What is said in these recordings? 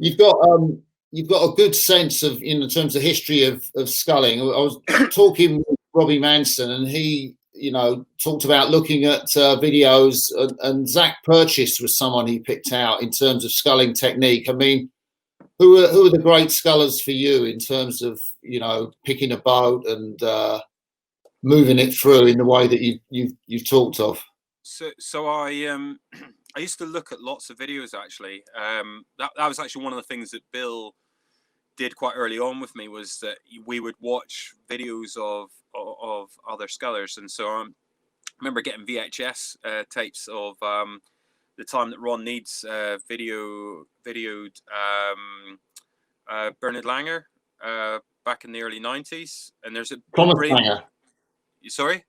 You've got you've got a good sense of in terms of history of sculling. I was talking with Robbie Manson, and he talked about looking at videos, and Zac Purchase was someone he picked out in terms of sculling technique. I mean, who are the great scullers for you in terms of picking a boat and moving it through in the way that you've talked of? So I I used to look at lots of videos actually. That was actually one of the things that Bill did quite early on with me, was that we would watch videos of other scullers, and so I remember getting VHS tapes of the time that Ron Needs videoed Bernard Langer back in the early 90s, and there's a Thomas Langer. Sorry,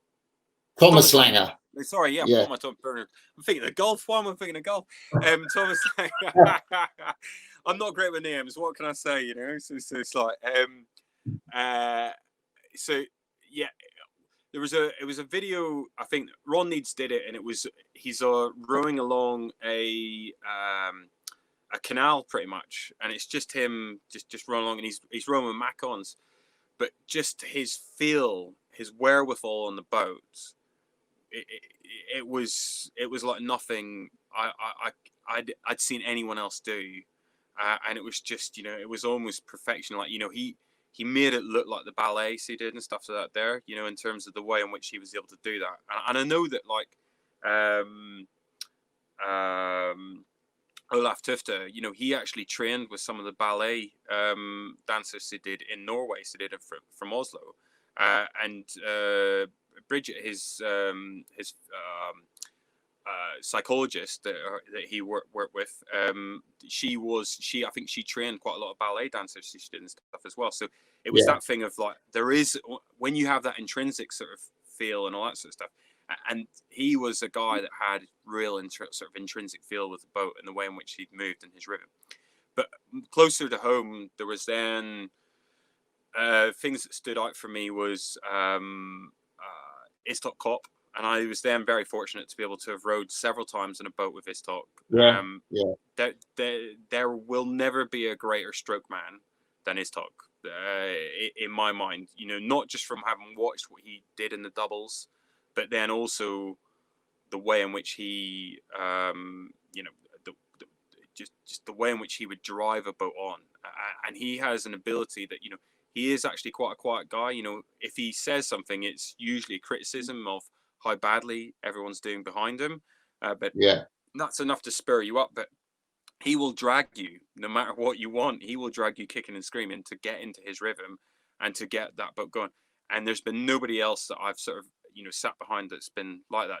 Thomas Langer. Sorry, yeah. What am I talking Bernard? I'm thinking of golf. Why am I thinking of golf? Thomas Langer. I'm not great with names. What can I say? So it's like so yeah. It was a video. I think Ron Needs did it, and he's rowing along a canal pretty much, and it's just him just rowing along, and he's rowing with Mac-ons, but just his feel, his wherewithal on the boat, it was like nothing I'd seen anyone else do, and it was just it was almost perfection. Like he made it look like the ballets he did and stuff like that there, in terms of the way in which he was able to do that. And I know that like Olaf Tufte, he actually trained with some of the ballet dancers he did in Norway. So he did it from Oslo, and Bridget, his psychologist that he worked with, I think she trained quite a lot of ballet dancers she did and stuff as well. So it was that thing of like, there is, when you have that intrinsic sort of feel and all that sort of stuff, and he was a guy that had real sort of intrinsic feel with the boat and the way in which he'd moved in his rhythm. But closer to home, there was then things that stood out for me was Istok Cop. And I was then very fortunate to be able to have rowed several times in a boat with Istok. There will never be a greater stroke man than Istok, in my mind. Not just from having watched what he did in the doubles, but then also the way in which he, just the way in which he would drive a boat on. And he has an ability that, he is actually quite a quiet guy. If he says something, it's usually a criticism of how badly everyone's doing behind him, but that's enough to spur you up. But he will drag you no matter what you want. He will drag you kicking and screaming to get into his rhythm and to get that boat going. And there's been nobody else that I've sort of sat behind that's been like that.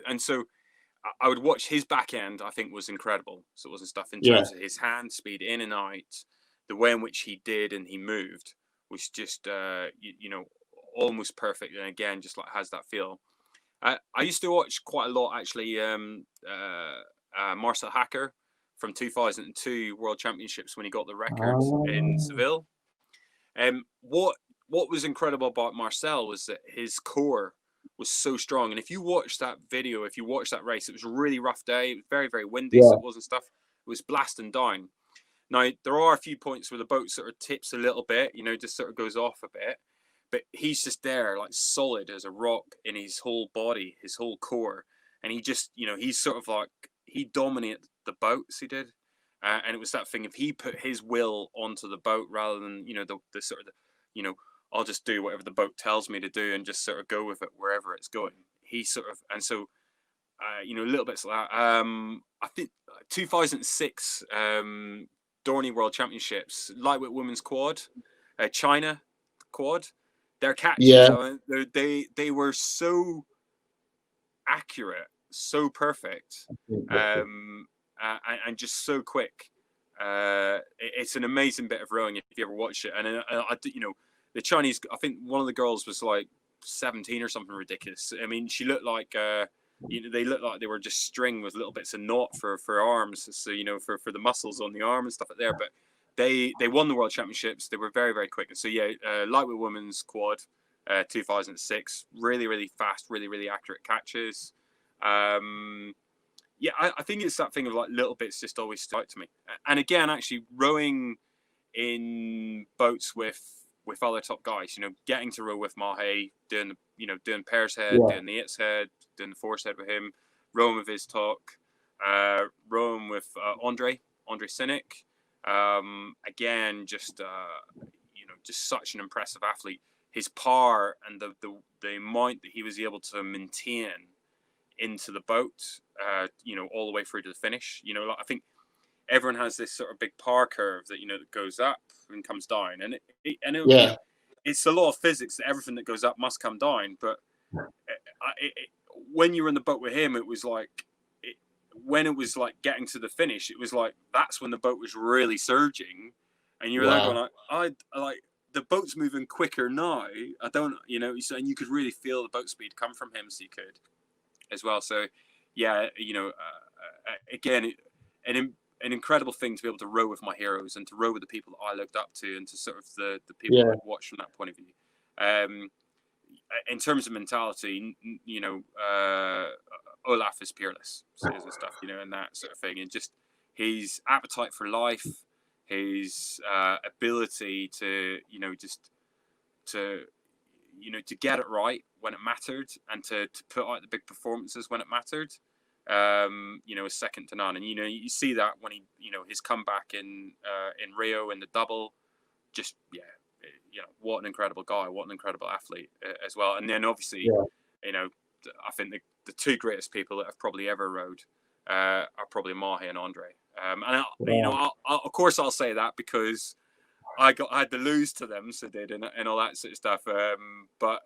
And so I would watch his back end. I think was incredible. So it wasn't stuff in terms of his hand speed in and out, the way in which he did and he moved was just almost perfect, and again just like has that feel. I used to watch quite a lot actually Marcel Hacker from 2002 World Championships when he got the record in Seville. What was incredible about Marcel was that his core was so strong, and if you watch that video, if you watch that race, it was a really rough day. It was very, very windy, so it wasn't stuff. It was blasting down. Now, there are a few points where the boat sort of tips a little bit, just sort of goes off a bit. But he's just there, like solid as a rock in his whole body, his whole core. And he just, he's sort of like, he dominated the boats he did. And it was that thing, if he put his will onto the boat rather than, the sort of, I'll just do whatever the boat tells me to do and just sort of go with it wherever it's going. He sort of, and so, little bits like that. I think 2006, Dorney World Championships, lightweight women's quad, China quad, their catches, they were so accurate, so perfect, and just so quick. It's an amazing bit of rowing if you ever watch it. And the Chinese, I think one of the girls was like 17 or something ridiculous. I mean, she looked like they looked like they were just string with little bits of knot for arms, so for the muscles on the arm and stuff like there. But they won the World Championships. They were very, very quick. And so lightweight women's quad, 2006, really, really fast, really, really accurate catches. yeah, I think it's that thing of like little bits just always stuck to me. And again, actually rowing in boats with other top guys, you know, getting to row with Mahe, doing doing Pear's head, doing the It's head, doing the Force head with him, rowing with his talk, rowing with Andre Cynic. Again, just just such an impressive athlete. His power and the amount that he was able to maintain into the boat, all the way through to the finish. You know, like, I think everyone has this sort of big power curve that that goes up and comes down, and it's a law of physics that everything that goes up must come down. But when you were in the boat with him, it was like when it was like getting to the finish, it was like that's when the boat was really surging, and you were there going like, I like the boat's moving quicker now. I don't, and you could really feel the boat speed come from him, so you could as well. So yeah, again, an incredible thing to be able to row with my heroes and to row with the people that I looked up to, and to sort of the people that I watched from that point of view. In terms of mentality, Olaf is peerless, and stuff, and that sort of thing, and just his appetite for life, his ability to, to get it right when it mattered, and to put out the big performances when it mattered, is second to none. And you see that when he, his comeback in Rio in the double, just what an incredible guy, what an incredible athlete as well. And then obviously, I think the two greatest people that have probably ever rowed are probably Mahe and Andre. Of course I'll say that because I had to lose to them, so did, and all that sort of stuff. But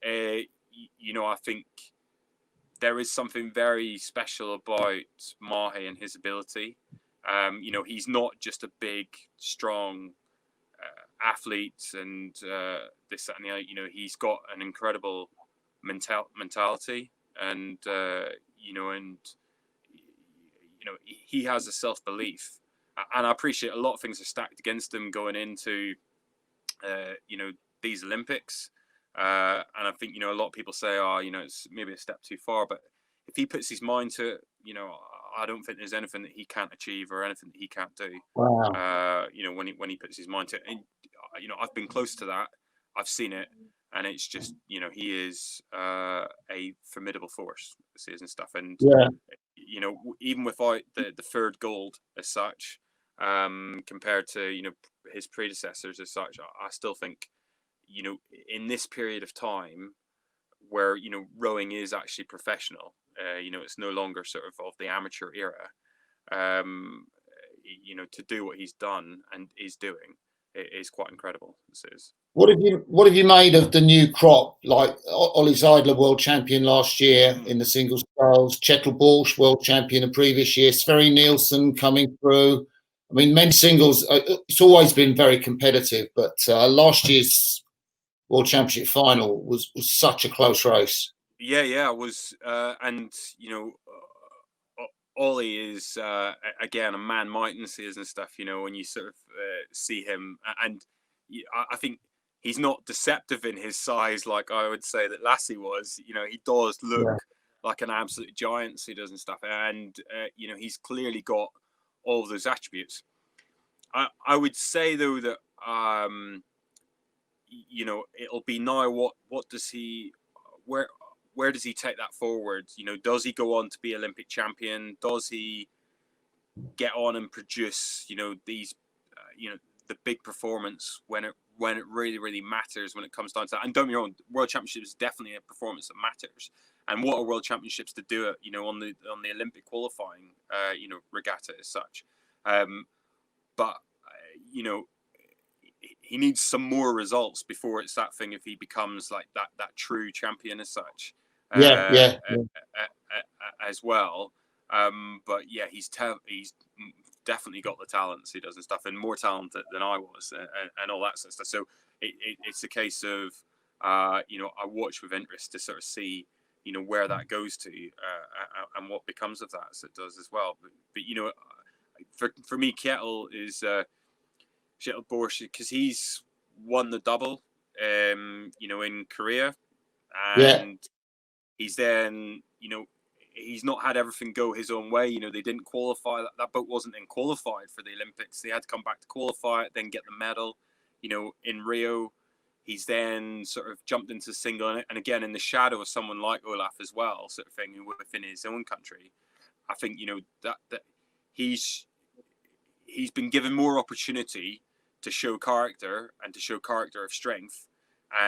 I think there is something very special about Mahe and his ability. He's not just a big, strong athlete and this, that, and the other. He's got an incredible mentality, and he has a self-belief. And I appreciate a lot of things are stacked against him going into, these Olympics. And I think, a lot of people say, it's maybe a step too far. But if he puts his mind to it, I don't think there's anything that he can't achieve or anything that he can't do. Wow. When he puts his mind to it. And, I've been close to that. I've seen it. And it's just, he is a formidable force, and stuff. And, even without the third gold as such, compared to, his predecessors as such, I still think, in this period of time where, rowing is actually professional, it's no longer sort of the amateur era, to do what he's done and is doing, it is quite incredible. This is. What have you made of the new crop? Like Ollie Zeidler, world champion last year in the singles sculls, Chetel Borsch, world champion the previous year, Sverre Nielsen coming through. I mean, men's singles, it's always been very competitive, but last year's World Championship final was such a close race. Yeah, it was, and Ollie is again a man mightn't see and stuff. When you sort of see him, and I think he's not deceptive in his size like I would say that Lassie was. He does look like an absolute giant. So he does and stuff, and he's clearly got all of those attributes. I would say though that it'll be now what does he, where does he take that forward? Does he go on to be Olympic champion? Does he get on and produce these the big performance when it really, really matters, when it comes down to that? And don't be wrong, World Championship is definitely a performance that matters. And what are World Championships to do it, on the Olympic qualifying regatta as such. But he needs some more results before it's that thing if he becomes like that true champion as such. As well. But yeah, he's definitely got the talents he does and stuff, and more talented than I was, and all that sort of stuff. So it's a case of I watch with interest to sort of see where that goes to, and what becomes of that as it does as well. But for me, Chetel is Chetel Borsch, because he's won the double in Korea, and he's then he's not had everything go his own way. You know, they didn't qualify. That boat wasn't then qualified for the Olympics. They had to come back to qualify it, then get the medal. You know, in Rio, he's then sort of jumped into single, and again in the shadow of someone like Olaf as well, sort of thing, within his own country. I think, you know, that he's been given more opportunity to show character and to show character of strength,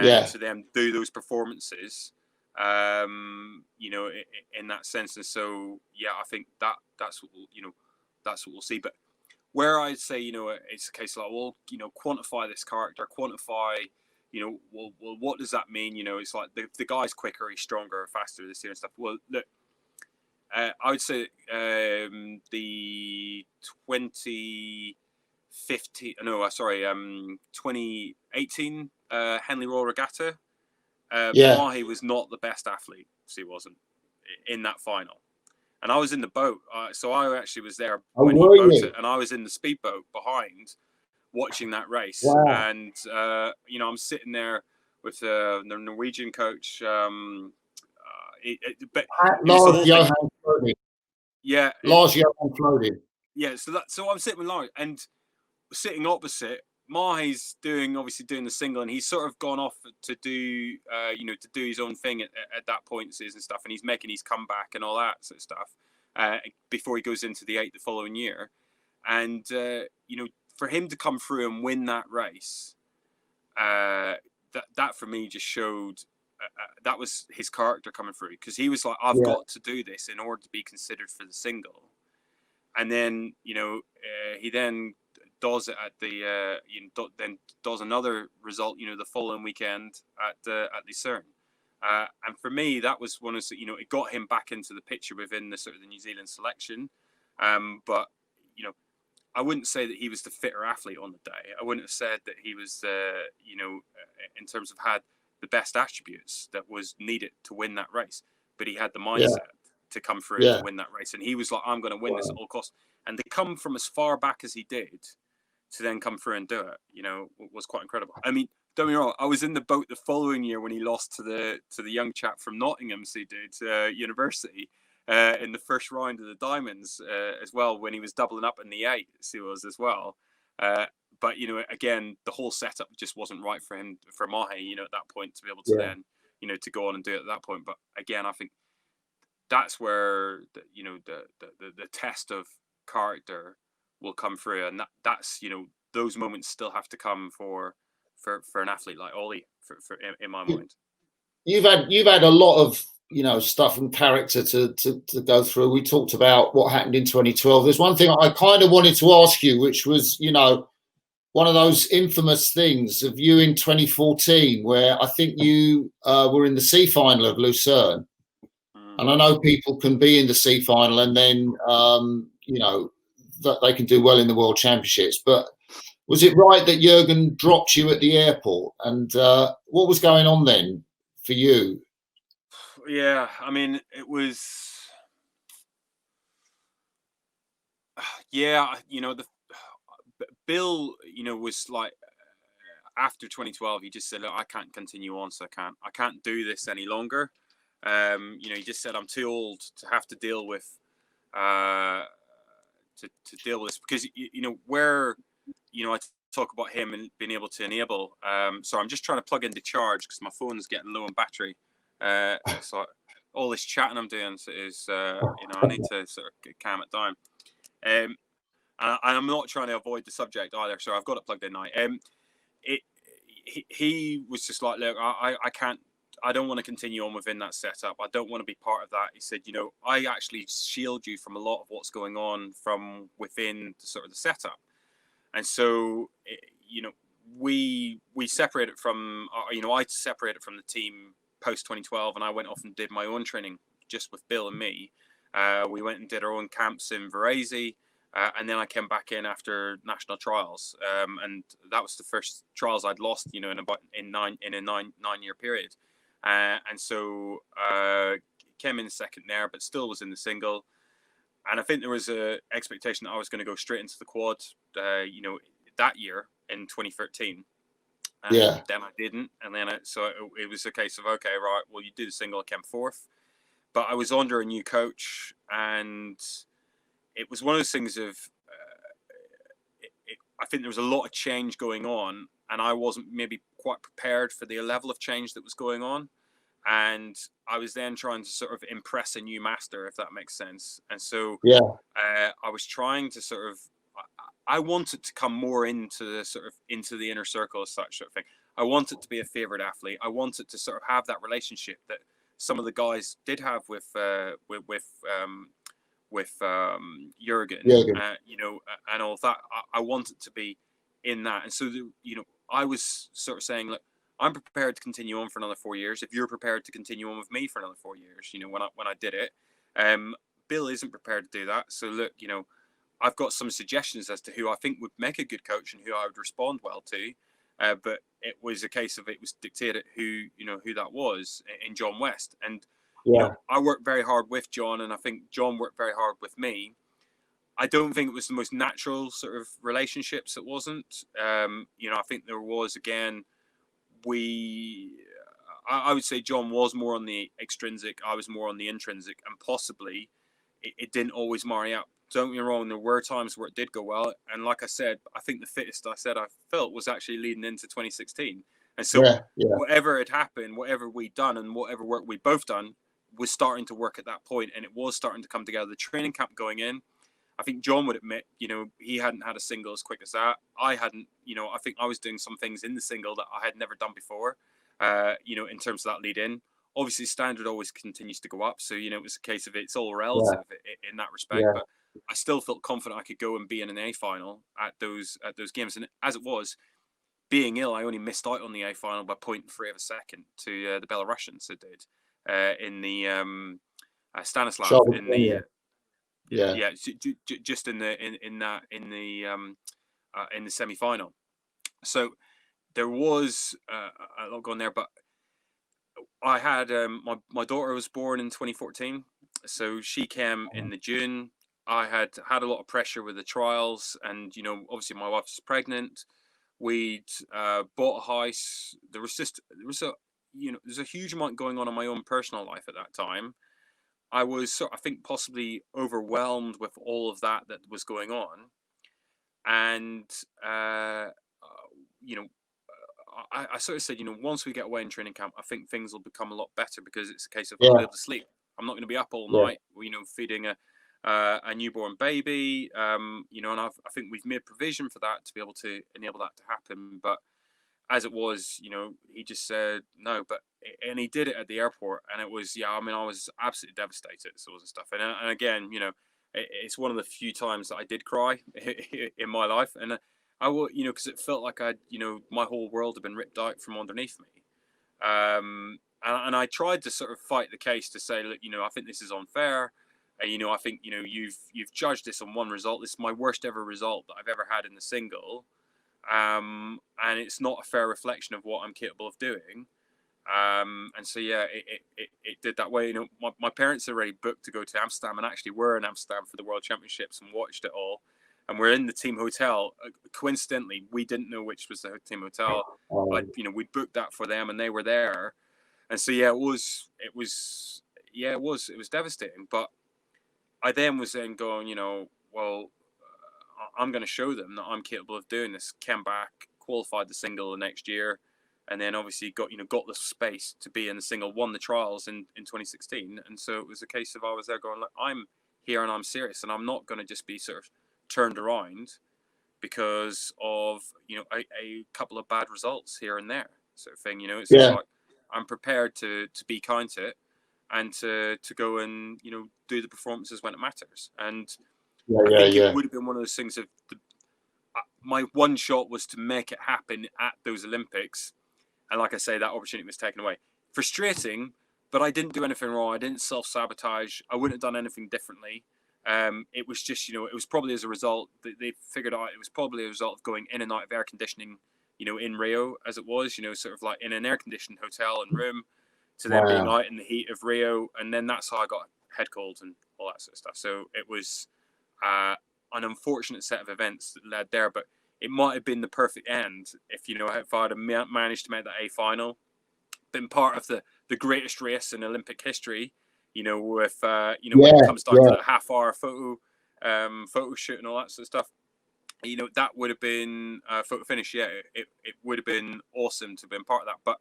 and to then do those performances. You know, in that sense, and so yeah, I think that's what we'll see. But where I'd say, you know, it's a case like, well, you know, quantify this character, quantify, you know, well, what does that mean? You know, it's like the guy's quicker, he's stronger, faster this year and stuff. Well, look, I would say the 2018 Henley Royal Regatta, Mahi was not the best athlete. He wasn't in that final. And I was in the boat, so I actually was there when he boated, and I was in the speedboat behind, watching that race. Wow. And you know, I'm sitting there with the Norwegian coach. Lars Johan Flody. Yeah, Lars Johan Flody. Yeah, so I'm sitting with Lars, and sitting opposite, Mahi's obviously doing the single, and he's sort of gone off to do you know, to do his own thing at that point and stuff, and he's making his comeback and all that sort of stuff before he goes into the 8 the following year. And you know, for him to come through and win that race, that for me just showed that was his character coming through, because he was like, I've got to do this in order to be considered for the single. And then, you know, he then does it at the then does another result, you know, the following weekend at Lucerne. And for me, that was one of, you know, it got him back into the picture within the sort of the New Zealand selection. But you know, I wouldn't say that he was the fitter athlete on the day. I wouldn't have said that he was, you know, in terms of had the best attributes that was needed to win that race. But he had the mindset to come through to win that race, and he was like, I'm going to win this at all costs. And to come from as far back as he did to then come through and do it, you know, was quite incredible. I mean, don't get me wrong, I was in the boat the following year when he lost to the young chap from Nottingham, university, in the first round of the Diamonds as well, when he was doubling up in the 8, he was as well. But, you know, again, the whole setup just wasn't right for him, for Mahi, you know, at that point, to be able to then, you know, to go on and do it at that point. But again, I think that's where the test of character will come through, and that's, you know, those moments still have to come for an athlete like Ollie, in my mind. You've had a lot of, you know, stuff and character to go through. We talked about what happened in 2012. There's one thing I kind of wanted to ask you, which was, you know, one of those infamous things of you in 2014, where I think you were in the C final of Lucerne. And I know people can be in the C final and then, you know, that they can do well in the World Championships. But was it right that Jurgen dropped you at the airport? And what was going on then for you? Yeah, I mean, it was, yeah, you know, Bill, you know, was like, after 2012, he just said, look, I can't continue on, so I can't do this any longer. You know, he just said, I'm too old to have to deal with to deal with this, because you know, where, you know, I talk about him and being able to enable. So I'm just trying to plug in the charge because my phone's getting low on battery. So all this chatting I'm doing is, you know, I need to sort of calm it down. And I'm not trying to avoid the subject either, so I've got it plugged in now. He was just like, look, I can't. I don't want to continue on within that setup. I don't want to be part of that. He said, you know, I actually shield you from a lot of what's going on from within the sort of the setup. And so, you know, we separated from, you know, I separated from the team post 2012, and I went off and did my own training just with Bill and me. We went and did our own camps in Varese, and then I came back in after national trials, and that was the first trials I'd lost, you know, in a 9-year period. And so came in second there, but still was in the single. And I think there was a expectation that I was going to go straight into the quad, you know, that year in 2013. And then I didn't. And then so it was a case of, okay, right, well, you do the single, I came fourth. but I was under a new coach, and it was one of those things of I think there was a lot of change going on, and I wasn't maybe quite prepared for the level of change that was going on. And I was then trying to sort of impress a new master, if that makes sense. And so I was trying to sort of, I wanted to come more into the sort of into the inner circle as such sort of thing. I wanted to be a favorite athlete. I wanted to sort of have that relationship that some of the guys did have with Jurgen, you know, and all of that. I wanted to be in that. And so, you know, I was sort of saying, look, I'm prepared to continue on for another 4 years. If you're prepared to continue on with me for another 4 years, you know, when I did it, Bill isn't prepared to do that. So look, you know, I've got some suggestions as to who I think would make a good coach and who I would respond well to. But it was a case of it was dictated who that was in John West. And, you know, I worked very hard with John, and I think John worked very hard with me. I don't think it was the most natural sort of relationships. It wasn't. You know, I think there was, again, I would say John was more on the extrinsic, I was more on the intrinsic, and possibly it didn't always marry up. Don't get me wrong, there were times where it did go well, and like I said, I think the fittest I felt was actually leading into 2016. And so whatever had happened, whatever we'd done, and whatever work we'd both done was starting to work at that point, and it was starting to come together. The training camp going in, I think John would admit, you know, he hadn't had a single as quick as that. I hadn't, you know, I think I was doing some things in the single that I had never done before, you know, in terms of that lead in. Obviously, standard always continues to go up. So, you know, it was a case of it's all relative in that respect. But I still felt confident I could go and be in an A final at those games. And as it was, being ill, I only missed out on the A final by 0.3 of a second to the Belarusians that did in the Stanislav in the just in the semi-final. So there was a lot going there, but I had my daughter was born in 2014, so she came in the June. I had a lot of pressure with the trials, and you know, obviously my wife was pregnant. We'd bought a house. There's a huge amount going on in my own personal life at that time. I was I think possibly overwhelmed with all of that was going on, and you know, I sort of said, you know, once we get away in training camp, I think things will become a lot better, because it's a case of I'll be able to sleep. I'm not going to be up all night, you know, feeding a newborn baby, you know, and I think we've made provision for that to be able to enable that to happen. But as it was, you know, he just said no, and he did it at the airport, and it was, I mean, I was absolutely devastated, sort of stuff. And again, you know, it's one of the few times that I did cry in my life, and I will, you know, because it felt like you know, my whole world had been ripped out from underneath me. And I tried to sort of fight the case to say, look, you know, I think this is unfair. You know, I think, you know, you've judged this on one result. This is my worst ever result that I've ever had in the single. And it's not a fair reflection of what I'm capable of doing. And so, yeah, it did that way. You know, my parents already booked to go to Amsterdam, and actually were in Amsterdam for the World Championships and watched it all. And we're in the team hotel. Coincidentally, we didn't know which was the team hotel. But, you know, we booked that for them, and they were there. And so, yeah, it was devastating. But I then was then going, you know, well, I'm going to show them that I'm capable of doing this. Came back, qualified the single the next year, and then obviously got the space to be in the single, won the trials in 2016. And so it was a case of I was there going, look, I'm here and I'm serious, and I'm not going to just be sort of turned around because of, you know, a couple of bad results here and there, sort of thing. You know, it's like I'm prepared to be kind to it, and to go and, you know, do the performances when it matters. And I think it would have been one of those things of my one shot was to make it happen at those Olympics. And like I say, that opportunity was taken away. Frustrating, but I didn't do anything wrong. I didn't self-sabotage. I wouldn't have done anything differently. It was just, you know, it was probably as a result that they figured out it was probably a result of going in and out of air conditioning, you know, in Rio, as it was, you know, sort of like in an air-conditioned hotel and room, to then being out in the heat of Rio. And then that's how I got a head cold and all that sort of stuff. So it was an unfortunate set of events that led there, but it might have been the perfect end if, you know, if I'd have managed to make that A final, been part of the greatest race in Olympic history, you know, with you know, when it comes down to that half-hour photo shoot and all that sort of stuff. You know, that would have been photo finish. Yeah, it would have been awesome to have been part of that. But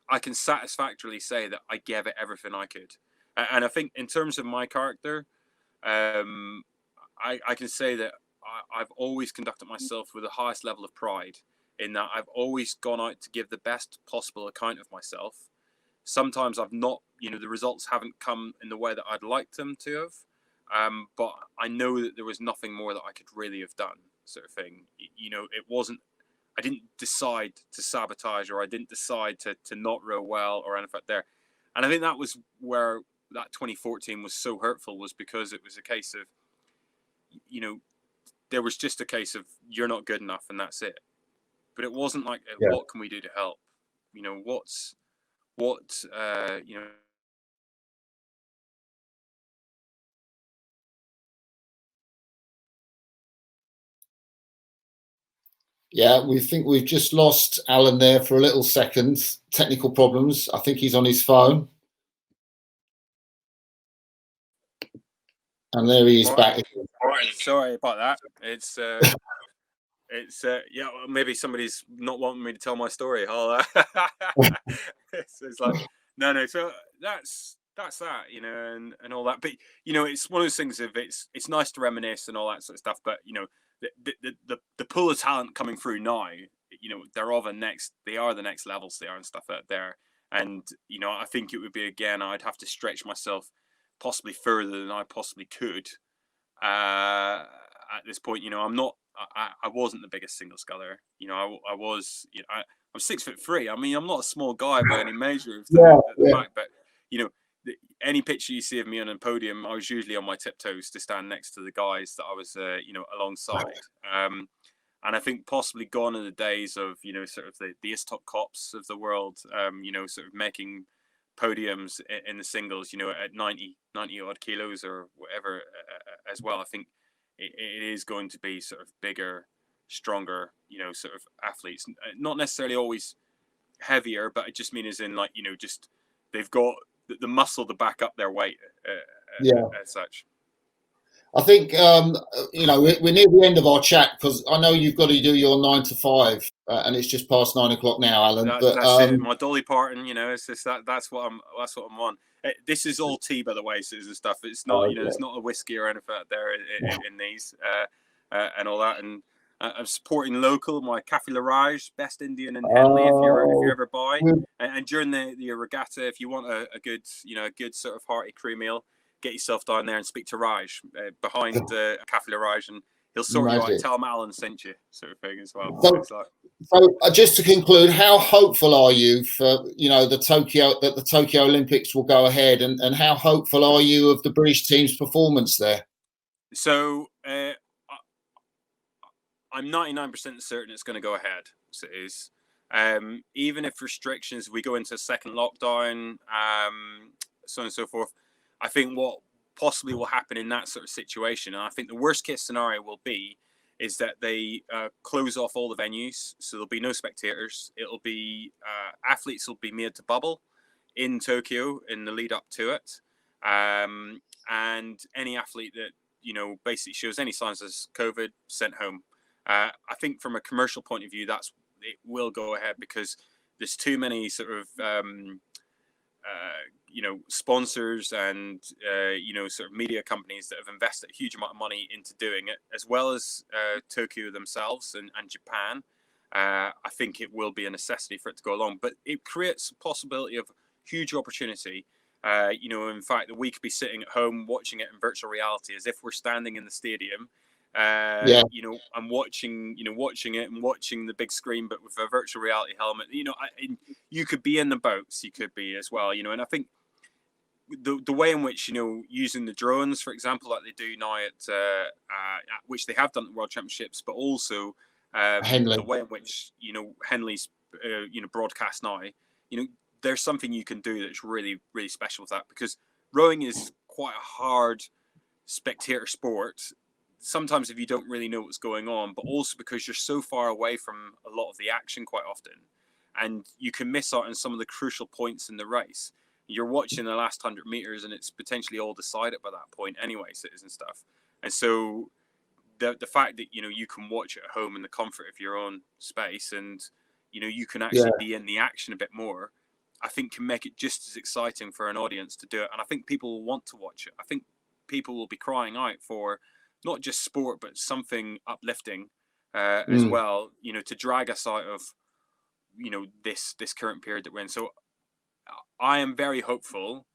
I can satisfactorily say that I gave it everything I could. And I think in terms of my character, I can say that I've always conducted myself with the highest level of pride, in that I've always gone out to give the best possible account of myself. Sometimes I've not, you know, the results haven't come in the way that I'd like them to have. But I know that there was nothing more that I could really have done, sort of thing. You know, it wasn't, I didn't decide to sabotage, or I didn't decide to not row well or anything there. And I think that was where that 2014 was so hurtful, was because it was a case of, you know, there was just a case of you're not good enough and that's it. But it wasn't like, what can we do to help? You know, you know. Yeah, we think we've just lost Alan there for a little second. Technical problems. I think he's on his phone. And there he is back. Sorry about that. It's yeah, maybe somebody's not wanting me to tell my story. It's like no. So that's that, you know, and all that. But you know, it's one of those things of it's nice to reminisce and all that sort of stuff. But you know, the pool of talent coming through now, you know, they are the next levels there and stuff out there. And you know, I think it would be, again, I'd have to stretch myself possibly further than I possibly could at this point. You know, I wasn't the biggest single sculler. You know, I was, you know, I'm 6'3". I mean, I'm not a small guy by any measure of the fact, but you know, any picture you see of me on a podium, I was usually on my tiptoes to stand next to the guys that I was, you know, alongside. And I think possibly gone are the days of, you know, sort of the Istop Cops of the world, you know, sort of making podiums in the singles, you know, at 90 odd kilos or whatever as well. I think it is going to be sort of bigger, stronger, you know, sort of athletes, not necessarily always heavier, but it just means in, like, you know, just they've got the muscle to back up their weight as such. I think, you know, we're near the end of our chat, because I know you've got to do your 9 to 5, and it's just past 9 o'clock now, Alan. That's it. My Dolly Parton, you know, it's just that's what I'm on. This is all tea, by the way, so and stuff. It's not, you know, there's not a whiskey or anything out there in these and all that. And I'm supporting local. My Cafe Larage, best Indian in Henley, if you ever buy. And during the regatta, if you want a good, you know, a good sort of hearty crew meal, get yourself down there and speak to Raj behind Cafe Larage, and he'll sort you out. Tell him Alan sent you, sort of thing as well. So just to conclude, how hopeful are you for, you know, the Tokyo Olympics will go ahead, and how hopeful are you of the British team's performance there? So I'm 99% certain it's going to go ahead. So it is. Even if restrictions, we go into a second lockdown, so on and so forth, I think what possibly will happen in that sort of situation, and I think the worst case scenario will be, is that they close off all the venues, so there'll be no spectators. It'll be athletes will be made to bubble in Tokyo in the lead up to it, and any athlete that, you know, basically shows any signs of COVID, sent home. I think from a commercial point of view, it will go ahead, because there's too many sort of you know, sponsors and you know, sort of media companies that have invested a huge amount of money into doing it, as well as Tokyo themselves and Japan. I think it will be a necessity for it to go along, but it creates a possibility of huge opportunity. You know, in fact, that we could be sitting at home watching it in virtual reality, as if we're standing in the stadium. You know, I'm watching it and watching the big screen, but with a virtual reality helmet. You know, you could be in the boats, you could be as well. You know, and I think the way in which, you know, using the drones, for example, like they do now at which they have done at the World Championships, but also the way in which, you know, Henley's you know, broadcast now. You know, there's something you can do that's really, really special with that, because rowing is quite a hard spectator sport. Sometimes if you don't really know what's going on, but also because you're so far away from a lot of the action quite often, and you can miss out on some of the crucial points in the race. You're watching the last 100 meters, and it's potentially all decided by that point anyway, citizen stuff. And so the fact that you can watch it at home in the comfort of your own space, and you can actually be in the action a bit more, I think can make it just as exciting for an audience to do it. And I think people will want to watch it. I think people will be crying out for not just sport, but something uplifting as well, to drag us out of this current period that we're in. So I am very hopeful,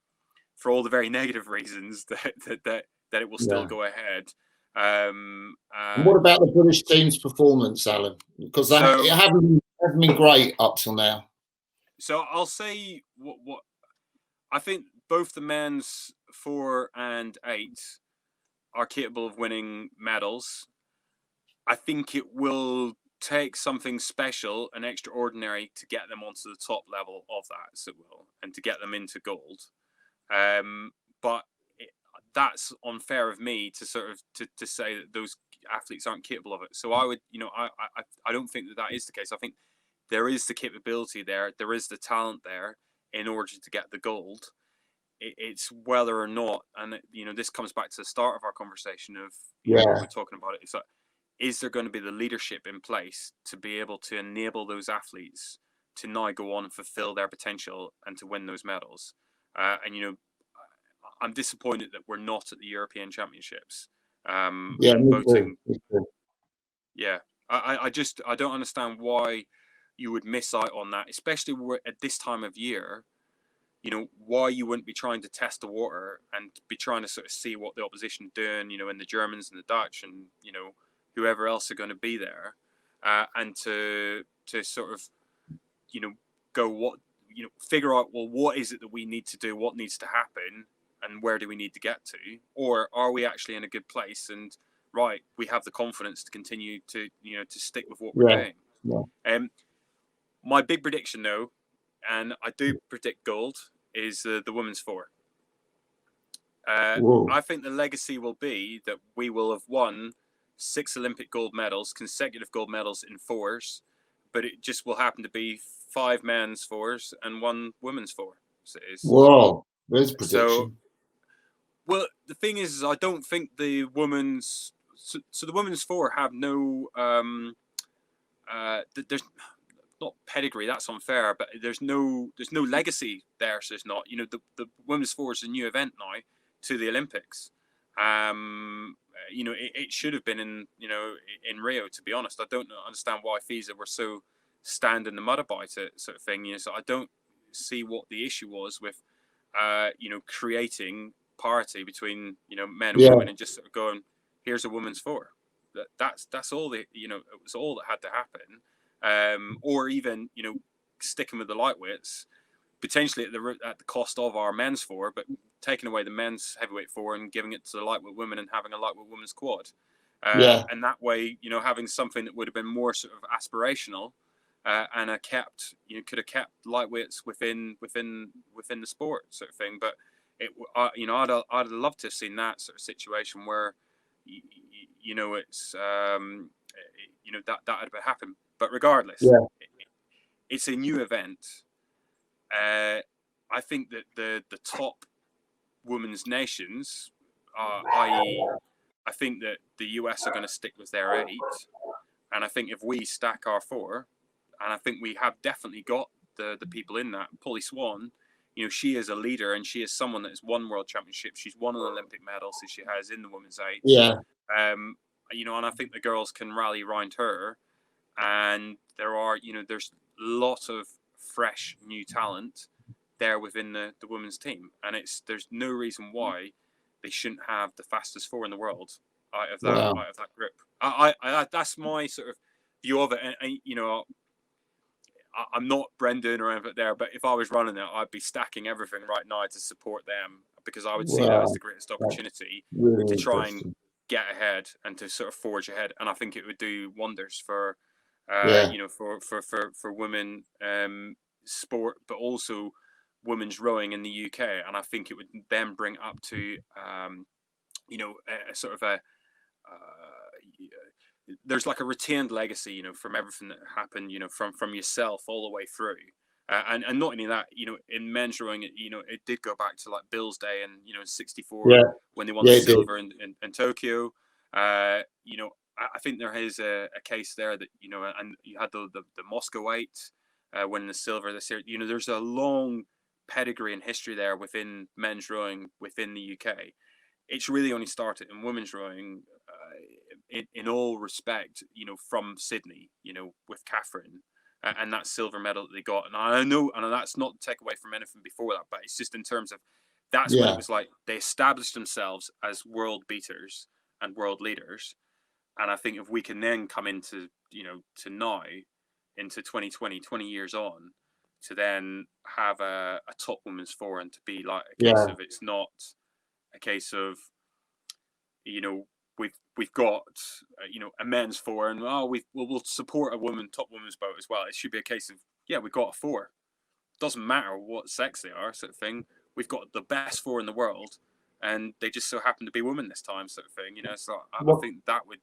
for all the very negative reasons, that it will still go ahead. And what about the British team's performance, Alan? Because it haven't been great up till now. So I'll say what I think. Both the men's 4 and 8 are capable of winning medals. I think it will take something special and extraordinary to get them onto the top level of that, so it will, and to get them into gold. But that's unfair of me to sort of to say that those athletes aren't capable of it. So I would, I don't think that is the case. I think there is the capability there, there is the talent there in order to get the gold. It's whether or not, and this comes back to the start of our conversation of we're talking about it. It's like, is there going to be the leadership in place to be able to enable those athletes to now go on and fulfill their potential and to win those medals? I'm disappointed that we're not at the European Championships. Voting. Yeah, I don't understand why you would miss out on that, especially at this time of year. Why you wouldn't be trying to test the water and be trying to sort of see what the opposition are doing, and the Germans and the Dutch and, whoever else are going to be there, and to sort of, go figure out, well, what is it that we need to do? What needs to happen? And where do we need to get to? Or are we actually in a good place? And right, we have the confidence to continue to, to stick with what we're doing. Yeah. My big prediction, though, and I do predict gold, is the women's 4. I think the legacy will be that we will have won 6 Olympic gold medals, consecutive gold medals in 4s, but it just will happen to be 5 men's 4s and 1 women's 4. So it is. Whoa, there's prediction. So, well, the thing is, I don't think the women's. So the women's 4 have no. There's not pedigree. That's unfair, but there's no legacy there. So there's not. The women's 4 is a new event now to the Olympics. It should have been in Rio. To be honest, I don't understand why FISA were so stand in the mud about it, sort of thing. So I don't see what the issue was with, creating parity between men and women and just sort of going, here's a women's 4. That's all it was all that had to happen. Or even sticking with the lightweights, potentially at the cost of our men's 4, but taking away the men's heavyweight 4 and giving it to the lightweight women and having a lightweight women's quad. And that way, having something that would have been more sort of aspirational, and could have kept lightweights within the sport, sort of thing. But I'd love to have seen that sort of situation where it's that had happened. But regardless, it's a new event. I think that the top women's nations, i.e., I think that the US are going to stick with their 8, and I think if we stack our 4, and I think we have definitely got the people in that. Polly Swan, she is a leader, and she is someone that has won world championships. She's won an Olympic medal, so she has in the women's 8. Yeah. And I think the girls can rally around her. And there's a lot of fresh new talent there within the women's team, and there's no reason why they shouldn't have the fastest 4 in the world out of that group. I that's my sort of view of it, and I'm not Brendan or anything there, but if I was running it, I'd be stacking everything right now to support them, because I would see that as the greatest opportunity to try and get ahead and to sort of forge ahead. And I think it would do wonders for for women sport, but also women's rowing in the UK. And I think it would then bring up to a sort of there's like a retained legacy, from everything that happened, from yourself all the way through. And not only that, you know, in men's rowing, you know, it did go back to like Bill's day, and you know, in '64 when they won the silver in Tokyo. You know, I think there is a case there that, you know, and you had the Moscow 8 winning the silver this year. You know, there's a long pedigree and history there within men's rowing within the UK. It's really only started in women's rowing in all respect, you know, from Sydney, you know, with Catherine. And that silver medal that they got. And I know, and that's not to take away from anything before that, but it's just in terms of that's when it was like they established themselves as world beaters and world leaders. And I think if we can then come into, you know, to now, into 2020, 20 years on, to then have a top women's four, and to be like a case of, it's not a case of, you know, we've got you know, a men's four, and we'll support a top women's boat as well. It should be a case of, yeah, we've got a four. Doesn't matter what sex they are, sort of thing. We've got the best four in the world, and they just so happen to be women this time, sort of thing. You know, so I think that would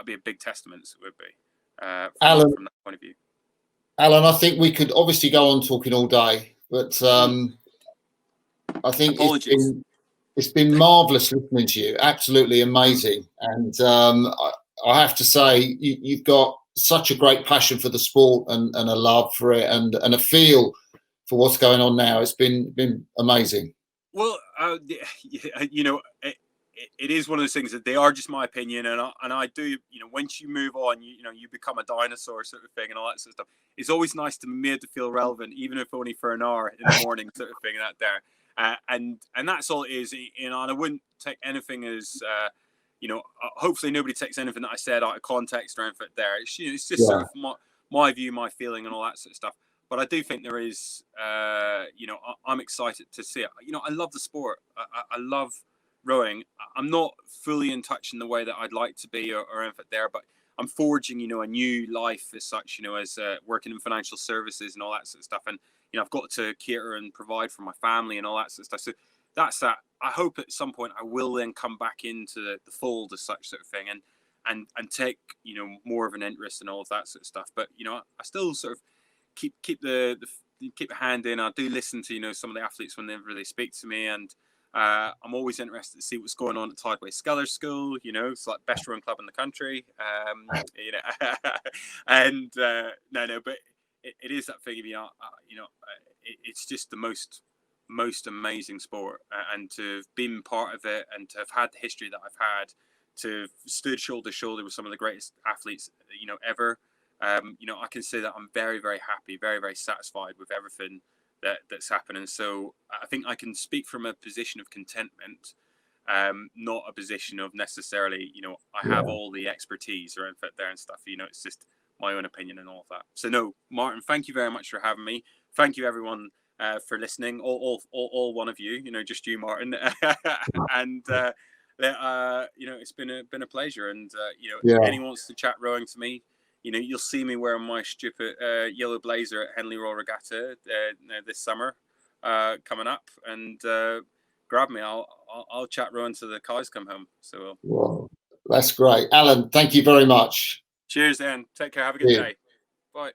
be a big testament. It would be Alan, from that point of view. Alan, I think we could obviously go on talking all day, but I think it's been marvellous listening to you. Absolutely amazing. And I have to say, you've got such a great passion for the sport, and a love for it, and a feel for what's going on now. It's been amazing. Well, you know, it is one of those things that they are just my opinion, and I do, you know, once you move on, you know, you become a dinosaur sort of thing, and all that sort of stuff. It's always nice to be made to feel relevant, even if only for an hour in the morning, sort of thing, that there. And that's all it is, you know. And I wouldn't take anything as, you know, hopefully nobody takes anything that I said out of context or anything there. It's, you know, it's just sort of my view, my feeling, and all that sort of stuff. But I do think there is, you know, I'm excited to see it. You know, I love the sport. I love rowing. I'm not fully in touch in the way that I'd like to be, or anything there, but I'm forging, you know, a new life as such, you know, as working in financial services and all that sort of stuff. And, you know, I've got to cater and provide for my family and all that sort of stuff. So that's that. I hope at some point I will then come back into the fold as such, sort of thing, and take, you know, more of an interest in all of that sort of stuff. But, you know, I still sort of keep a hand in. I do listen to, you know, some of the athletes whenever they speak to me, and I'm always interested to see what's going on at Tideway Sculler School. You know, it's like best rowing club in the country. You know, and no, but it is that thing of, you know, it's just the most amazing sport, and to have been part of it, and to have had the history that I've had, to have stood shoulder to shoulder with some of the greatest athletes, you know, ever. You know, I can say that I'm very, very happy, very, very satisfied with everything that's happening. So I think I can speak from a position of contentment, not a position of necessarily, you know, I have all the expertise or anything there and stuff. You know, it's just my own opinion and all of that. So no, Martin, thank you very much for having me. Thank you, everyone, for listening. All one of you, you know, just you, Martin. And you know, it's been a pleasure. And you know, if anyone wants to chat rowing to me, you know, you'll see me wearing my stupid yellow blazer at Henley Royal Regatta this summer coming up, and grab me. I'll chat rowing till the cows come home. So wow, that's great, Alan. Thank you very much. Cheers, then. Take care. Have a good day. Bye.